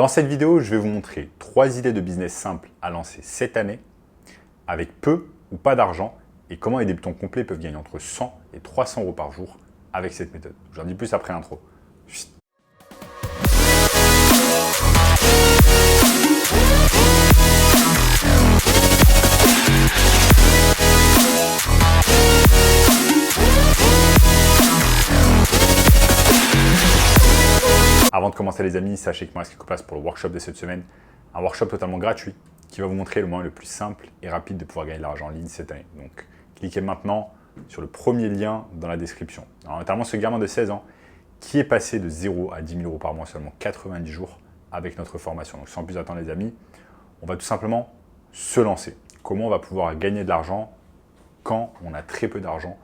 Dans cette vidéo, je vais vous montrer 3 idées de business simples à lancer cette année avec peu ou pas d'argent et comment les débutants complets peuvent gagner entre 100 et 300 euros par jour avec cette méthode. J'en dis plus après l'intro. Avant de commencer les amis, sachez qu'il me reste quelques places pour le workshop de cette semaine. Un workshop totalement gratuit qui va vous montrer le moyen le plus simple et rapide de pouvoir gagner de l'argent en ligne cette année. Donc cliquez maintenant sur le premier lien dans la description. Alors, notamment ce gamin de 16 ans qui est passé de 0 à 10 000 euros par mois en seulement 90 jours avec notre formation. Donc sans plus attendre les amis, on va tout simplement se lancer. Comment on va pouvoir gagner de l'argent quand on a très peu d'argent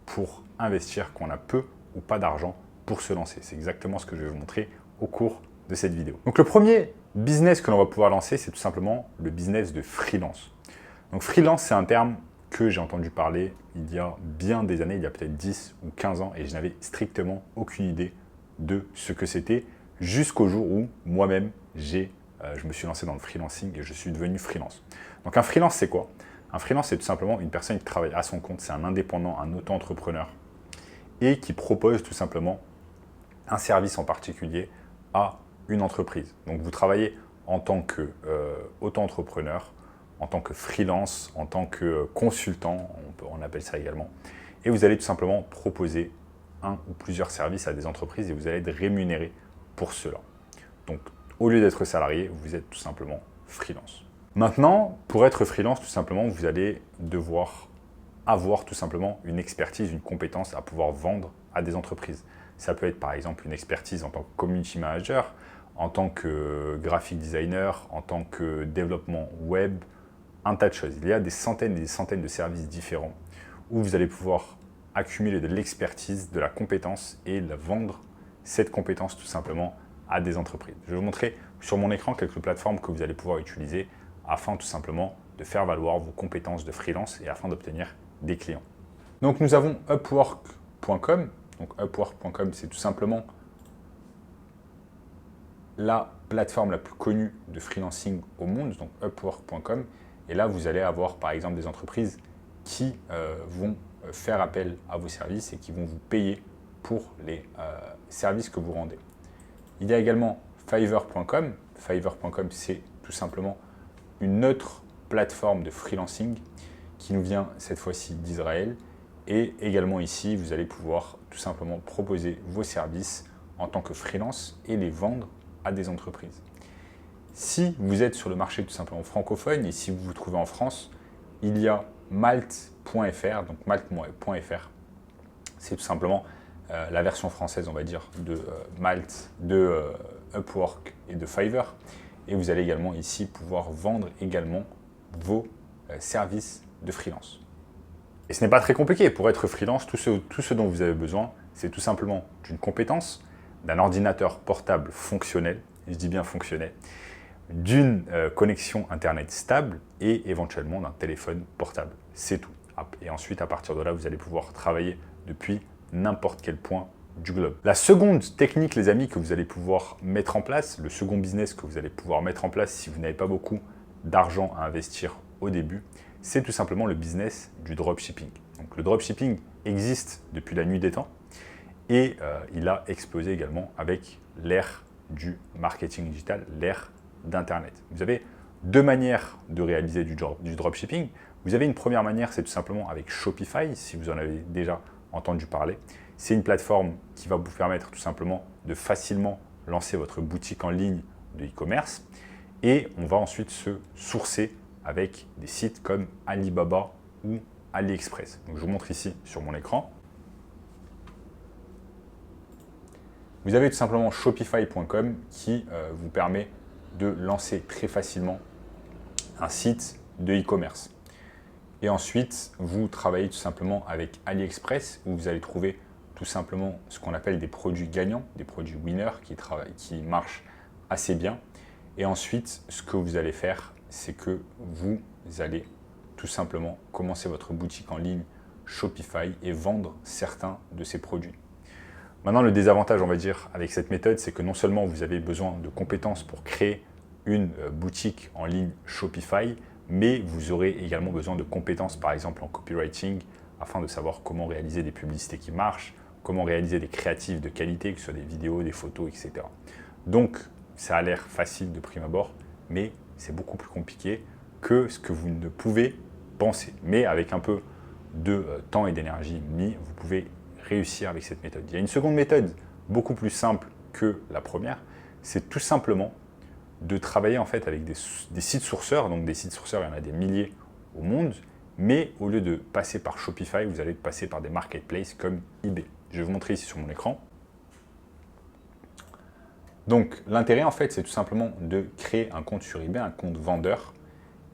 pour investir, quand on a peu ou pas d'argent pour se lancer. C'est exactement ce que je vais vous montrer au cours de cette vidéo. Donc le premier business que l'on va pouvoir lancer, c'est tout simplement le business de freelance. Donc freelance, c'est un terme que j'ai entendu parler il y a bien des années, il y a peut-être 10 ou 15 ans, et je n'avais strictement aucune idée de ce que c'était jusqu'au jour où moi-même, je me suis lancé dans le freelancing et je suis devenu freelance. Donc un freelance, c'est quoi? Un freelance, c'est tout simplement une personne qui travaille à son compte, c'est un indépendant, un auto-entrepreneur et qui propose tout simplement un service en particulier à une entreprise. Donc vous travaillez en tant qu'auto-entrepreneur, en tant que freelance, en tant que consultant, on appelle ça également, et vous allez tout simplement proposer un ou plusieurs services à des entreprises et vous allez être rémunéré pour cela. Donc au lieu d'être salarié, vous êtes tout simplement freelance. Maintenant, pour être freelance, tout simplement, vous allez devoir avoir tout simplement une expertise, une compétence à pouvoir vendre à des entreprises. Ça peut être par exemple une expertise en tant que community manager, en tant que graphic designer, en tant que développement web, un tas de choses. Il y a des centaines et des centaines de services différents où vous allez pouvoir accumuler de l'expertise, de la compétence et la vendre cette compétence tout simplement à des entreprises. Je vais vous montrer sur mon écran quelques plateformes que vous allez pouvoir utiliser afin tout simplement de faire valoir vos compétences de freelance et afin d'obtenir des clients. Donc nous avons Upwork.com. Donc Upwork.com, c'est tout simplement la plateforme la plus connue de freelancing au monde, donc Upwork.com. Et là, vous allez avoir par exemple des entreprises qui vont faire appel à vos services et qui vont vous payer pour les services que vous rendez. Il y a également Fiverr.com. Fiverr.com, c'est tout simplement une autre plateforme de freelancing qui nous vient cette fois-ci d'Israël. Et également ici, vous allez pouvoir tout simplement proposer vos services en tant que freelance et les vendre à des entreprises. Si vous êtes sur le marché tout simplement francophone et si vous vous trouvez en France, il y a Malte.fr, donc Malte.fr. C'est tout simplement la version française, on va dire, de Malte, de Upwork et de Fiverr. Et vous allez également ici pouvoir vendre également vos services de freelance. Et ce n'est pas très compliqué. Pour être freelance, tout ce dont vous avez besoin, c'est tout simplement d'une compétence, d'un ordinateur portable fonctionnel, et je dis bien fonctionnel, d'une connexion Internet stable et éventuellement d'un téléphone portable. C'est tout. Et ensuite, à partir de là, vous allez pouvoir travailler depuis n'importe quel point du globe. La seconde technique, les amis, que vous allez pouvoir mettre en place, le second business que vous allez pouvoir mettre en place si vous n'avez pas beaucoup d'argent à investir au début, c'est tout simplement le business du dropshipping. Donc, le dropshipping existe depuis la nuit des temps et il a explosé également avec l'ère du marketing digital, l'ère d'Internet. Vous avez deux manières de réaliser du dropshipping. Vous avez une première manière, c'est tout simplement avec Shopify, si vous en avez déjà entendu parler. C'est une plateforme qui va vous permettre tout simplement de facilement lancer votre boutique en ligne de e-commerce et on va ensuite se sourcer avec des sites comme Alibaba ou AliExpress. Donc, je vous montre ici sur mon écran. Vous avez tout simplement Shopify.com qui vous permet de lancer très facilement un site de e-commerce. Et ensuite, vous travaillez tout simplement avec AliExpress où vous allez trouver tout simplement ce qu'on appelle des produits gagnants, des produits winners qui marchent assez bien. Et ensuite, ce que vous allez faire, c'est que vous allez tout simplement commencer votre boutique en ligne Shopify et vendre certains de ces produits. Maintenant, le désavantage, on va dire, avec cette méthode, c'est que non seulement vous avez besoin de compétences pour créer une boutique en ligne Shopify, mais vous aurez également besoin de compétences, par exemple en copywriting, afin de savoir comment réaliser des publicités qui marchent, comment réaliser des créatifs de qualité, que ce soit des vidéos, des photos, etc. Donc, ça a l'air facile de prime abord, mais c'est beaucoup plus compliqué que ce que vous ne pouvez penser. Mais avec un peu de temps et d'énergie mis, vous pouvez réussir avec cette méthode. Il y a une seconde méthode beaucoup plus simple que la première, c'est tout simplement de travailler en fait avec des sites sourceurs. Donc des sites sourceurs, il y en a des milliers au monde, mais au lieu de passer par Shopify, vous allez passer par des marketplaces comme eBay. Je vais vous montrer ici sur mon écran. Donc l'intérêt en fait, c'est tout simplement de créer un compte sur eBay, un compte vendeur,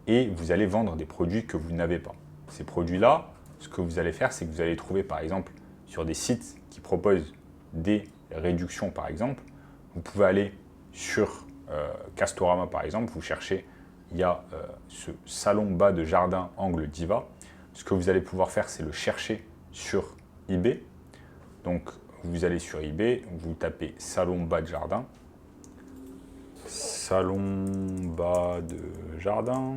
et vous allez vendre des produits que vous n'avez pas. Ces produits-là, ce que vous allez faire, c'est que vous allez trouver par exemple sur des sites qui proposent des réductions par exemple. Vous pouvez aller sur Castorama par exemple, vous cherchez, il y a ce salon bas de jardin angle Diva. Ce que vous allez pouvoir faire, c'est le chercher sur eBay. Donc vous allez sur eBay, vous tapez salon bas de jardin. Salon bas de jardin.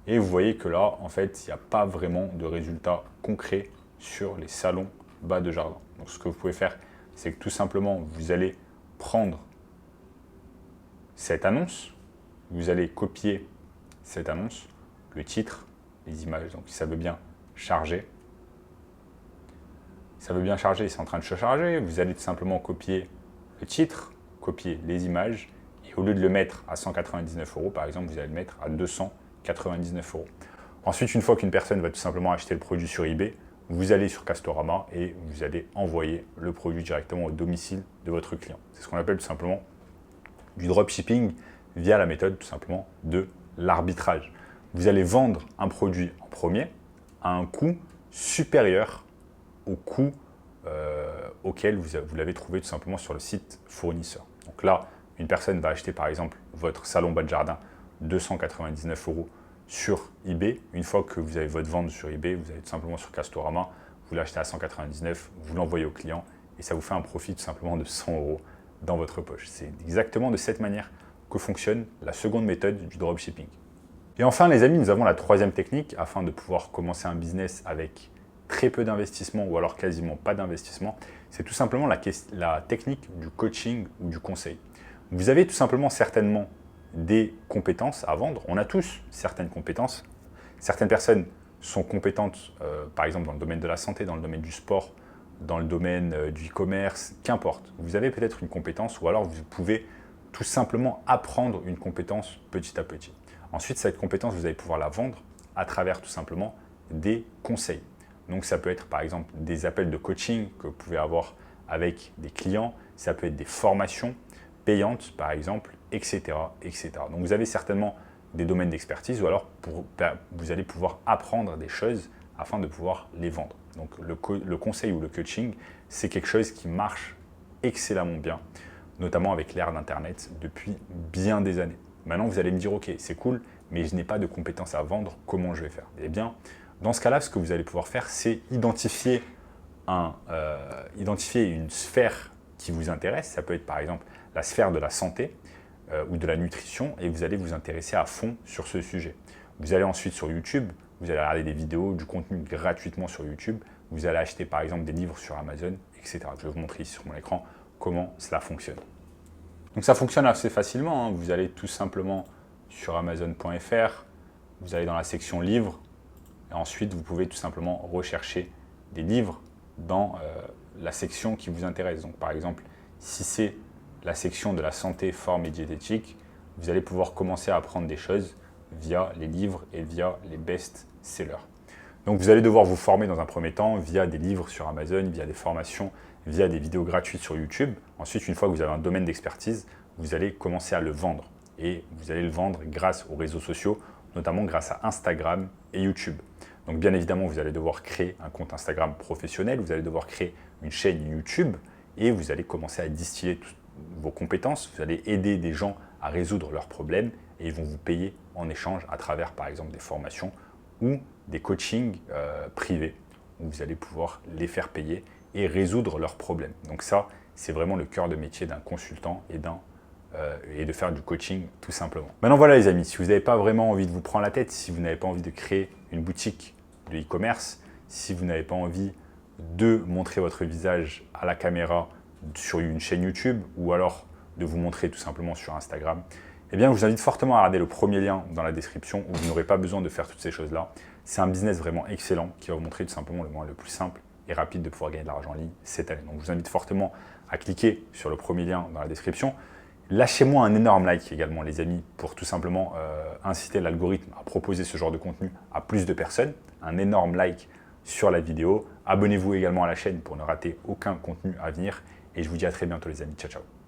Et vous voyez que là, en fait, il n'y a pas vraiment de résultats concrets sur les salons bas de jardin. Donc ce que vous pouvez faire, c'est que tout simplement, vous allez prendre cette annonce, vous allez copier cette annonce, le titre, les images, donc ça veut bien charger. Ça veut bien charger, c'est en train de se charger. Vous allez tout simplement copier le titre, copier les images, et au lieu de le mettre à 199 €, par exemple, vous allez le mettre à 299 €. Ensuite, une fois qu'une personne va tout simplement acheter le produit sur eBay, vous allez sur Castorama et vous allez envoyer le produit directement au domicile de votre client. C'est ce qu'on appelle tout simplement du dropshipping via la méthode tout simplement de l'arbitrage. Vous allez vendre un produit en premier à un coût supérieur au coût auquel vous l'avez trouvé tout simplement sur le site fournisseur. Donc là, une personne va acheter par exemple votre salon bas de jardin 299 € sur eBay. Une fois que vous avez votre vente sur eBay, vous allez tout simplement sur Castorama, vous l'achetez à 199, vous l'envoyez au client et ça vous fait un profit tout simplement de 100 € dans votre poche. C'est exactement de cette manière que fonctionne la seconde méthode du dropshipping. Et enfin les amis, nous avons la troisième technique afin de pouvoir commencer un business avec très peu d'investissement ou alors quasiment pas d'investissement. C'est tout simplement la technique du coaching ou du conseil. Vous avez tout simplement certainement des compétences à vendre. On a tous certaines compétences. Certaines personnes sont compétentes, par exemple, dans le domaine de la santé, dans le domaine du sport, dans le domaine du e-commerce, qu'importe. Vous avez peut-être une compétence ou alors vous pouvez tout simplement apprendre une compétence petit à petit. Ensuite, cette compétence, vous allez pouvoir la vendre à travers tout simplement des conseils. Donc, ça peut être par exemple des appels de coaching que vous pouvez avoir avec des clients. Ça peut être des formations payantes, par exemple, etc., etc. Donc, vous avez certainement des domaines d'expertise ou alors vous allez pouvoir apprendre des choses afin de pouvoir les vendre. Donc, le conseil ou le coaching, c'est quelque chose qui marche excellemment bien, notamment avec l'ère d'Internet depuis bien des années. Maintenant, vous allez me dire, ok, c'est cool, mais je n'ai pas de compétences à vendre, comment je vais faire? Eh bien, dans ce cas-là, ce que vous allez pouvoir faire, c'est identifier une sphère qui vous intéresse. Ça peut être par exemple la sphère de la santé ou de la nutrition et vous allez vous intéresser à fond sur ce sujet. Vous allez ensuite sur YouTube, vous allez regarder des vidéos, du contenu gratuitement sur YouTube. Vous allez acheter par exemple des livres sur Amazon, etc. Je vais vous montrer ici sur mon écran comment cela fonctionne. Donc ça fonctionne assez facilement. Vous allez tout simplement sur Amazon.fr, vous allez dans la section livres. Et ensuite, vous pouvez tout simplement rechercher des livres dans la section qui vous intéresse. Donc, par exemple, si c'est la section de la santé, forme et diététique, vous allez pouvoir commencer à apprendre des choses via les livres et via les best-sellers. Donc, vous allez devoir vous former dans un premier temps via des livres sur Amazon, via des formations, via des vidéos gratuites sur YouTube. Ensuite, une fois que vous avez un domaine d'expertise, vous allez commencer à le vendre. Et vous allez le vendre grâce aux réseaux sociaux, notamment grâce à Instagram et YouTube. Donc bien évidemment, vous allez devoir créer un compte Instagram professionnel, vous allez devoir créer une chaîne YouTube et vous allez commencer à distiller toutes vos compétences, vous allez aider des gens à résoudre leurs problèmes et ils vont vous payer en échange à travers par exemple des formations ou des coachings privés. où vous allez pouvoir les faire payer et résoudre leurs problèmes. Donc ça, c'est vraiment le cœur de métier d'un consultant et de faire du coaching tout simplement. Maintenant voilà les amis, si vous n'avez pas vraiment envie de vous prendre la tête, si vous n'avez pas envie de créer une boutique de e-commerce, si vous n'avez pas envie de montrer votre visage à la caméra sur une chaîne YouTube ou alors de vous montrer tout simplement sur Instagram, eh bien, je vous invite fortement à regarder le premier lien dans la description où vous n'aurez pas besoin de faire toutes ces choses-là. C'est un business vraiment excellent qui va vous montrer tout simplement le moyen le plus simple et rapide de pouvoir gagner de l'argent en ligne cette année. Donc, je vous invite fortement à cliquer sur le premier lien dans la description. Lâchez-moi un énorme like également, les amis, pour tout simplement inciter l'algorithme à proposer ce genre de contenu à plus de personnes. Un énorme like sur la vidéo. Abonnez-vous également à la chaîne pour ne rater aucun contenu à venir. Et je vous dis à très bientôt, les amis. Ciao, ciao.